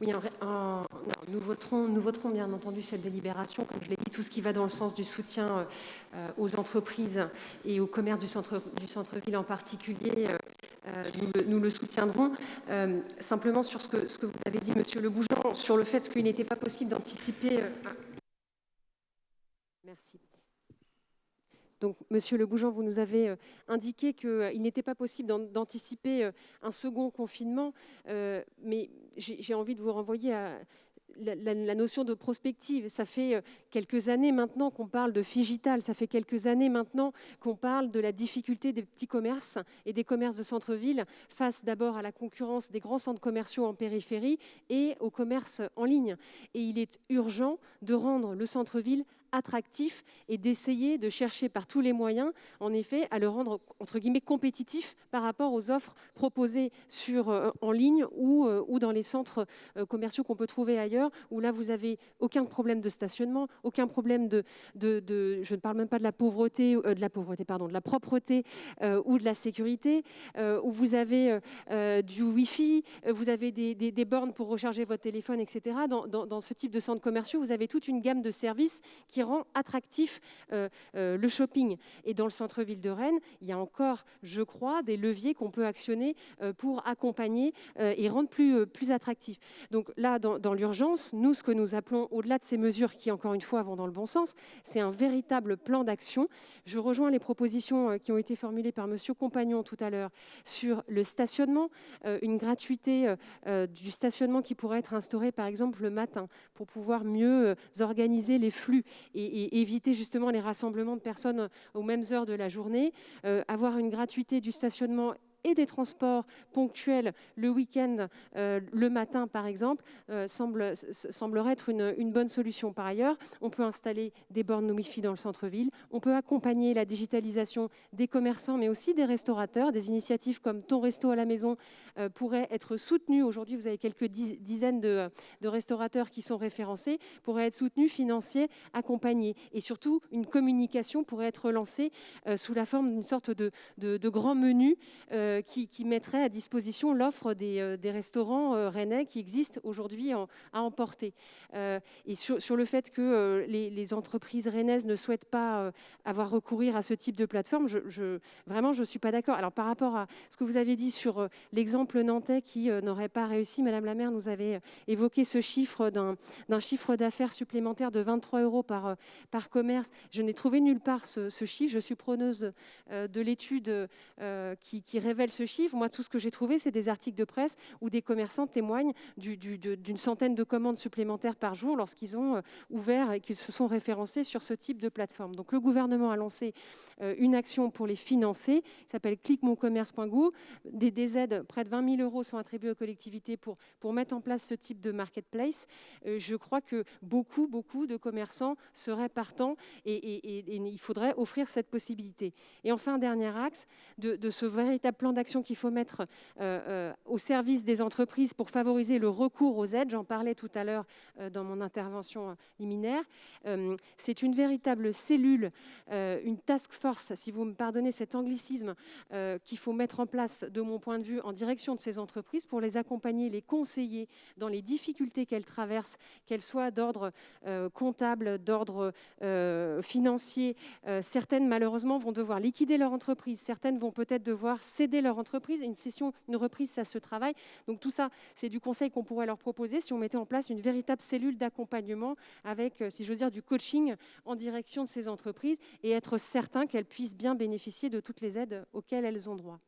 Oui, non, nous voterons bien entendu cette délibération. Comme je l'ai dit, tout ce qui va dans le sens du soutien aux entreprises et au commerce du centre-ville en particulier, nous le soutiendrons. Simplement sur ce que vous avez dit, Monsieur Le Gougeon, sur le fait qu'il n'était pas possible d'anticiper... Merci. Donc, Monsieur Le Gougeon, vous nous avez indiqué qu'il n'était pas possible d'anticiper un second confinement, mais j'ai envie de vous renvoyer à la notion de prospective. Ça fait quelques années maintenant qu'on parle de Figital, ça fait quelques années maintenant qu'on parle de la difficulté des petits commerces et des commerces de centre-ville face d'abord à la concurrence des grands centres commerciaux en périphérie et au commerce en ligne. Et il est urgent de rendre le centre-ville attractif et d'essayer de chercher par tous les moyens, en effet, à le rendre, entre guillemets, compétitif par rapport aux offres proposées en ligne ou dans les centres commerciaux qu'on peut trouver ailleurs, où là, vous n'avez aucun problème de stationnement, aucun problème je ne parle même pas de la pauvreté, de la propreté ou de la sécurité, où vous avez du Wi-Fi, vous avez des bornes pour recharger votre téléphone, etc. Dans ce type de centres commerciaux, vous avez toute une gamme de services qui rend attractif le shopping. Et dans le centre-ville de Rennes, il y a encore, je crois, des leviers qu'on peut actionner pour accompagner et rendre plus attractif. Donc là, dans l'urgence, nous, ce que nous appelons, au-delà de ces mesures qui, encore une fois, vont dans le bon sens, c'est un véritable plan d'action. Je rejoins les propositions qui ont été formulées par Monsieur Compagnon tout à l'heure sur le stationnement, une gratuité du stationnement qui pourrait être instaurée, par exemple, le matin, pour pouvoir mieux organiser les flux et éviter justement les rassemblements de personnes aux mêmes heures de la journée, avoir une gratuité du stationnement et des transports ponctuels le week-end, le matin par exemple, semblerait être une bonne solution. Par ailleurs, on peut installer des bornes Wi-Fi dans le centre-ville, on peut accompagner la digitalisation des commerçants, mais aussi des restaurateurs. Des initiatives comme Ton Resto à la maison pourraient être soutenues. Aujourd'hui, vous avez quelques dizaines de restaurateurs qui sont référencés, pourraient être soutenus, financés, accompagnés. Et surtout, une communication pourrait être lancée sous la forme d'une sorte de grand menu qui mettrait à disposition l'offre des restaurants rennais qui existent aujourd'hui à emporter. Et sur le fait que les entreprises rennaises ne souhaitent pas avoir recourir à ce type de plateforme, vraiment, je ne suis pas d'accord. Alors, par rapport à ce que vous avez dit sur l'exemple nantais qui n'aurait pas réussi, Madame la maire nous avait évoqué ce chiffre d'un chiffre d'affaires supplémentaire de 23 € par commerce. Je n'ai trouvé nulle part ce chiffre. Je suis preneuse de l'étude qui révèle ce chiffre. Moi, tout ce que j'ai trouvé, c'est des articles de presse où des commerçants témoignent d'une centaine de commandes supplémentaires par jour lorsqu'ils ont ouvert et qu'ils se sont référencés sur ce type de plateforme. Donc, le gouvernement a lancé une action pour les financer. Ça s'appelle cliquemonscommerce.gouv. Des aides, près de 20 000 € sont attribués aux collectivités pour mettre en place ce type de marketplace. Je crois que beaucoup de commerçants seraient partants et il faudrait offrir cette possibilité. Et enfin, dernier axe de ce véritable plan d'action qu'il faut mettre au service des entreprises pour favoriser le recours aux aides. J'en parlais tout à l'heure dans mon intervention liminaire. C'est une véritable cellule, une task force, si vous me pardonnez cet anglicisme, qu'il faut mettre en place, de mon point de vue, en direction de ces entreprises pour les accompagner, les conseiller dans les difficultés qu'elles traversent, qu'elles soient d'ordre comptable, d'ordre financier. Certaines, malheureusement, vont devoir liquider leur entreprise. Certaines vont peut-être devoir céder leur entreprise. Une reprise, ça se travaille. Donc tout ça, c'est du conseil qu'on pourrait leur proposer si on mettait en place une véritable cellule d'accompagnement avec, si j'ose dire, du coaching en direction de ces entreprises et être certain qu'elles puissent bien bénéficier de toutes les aides auxquelles elles ont droit.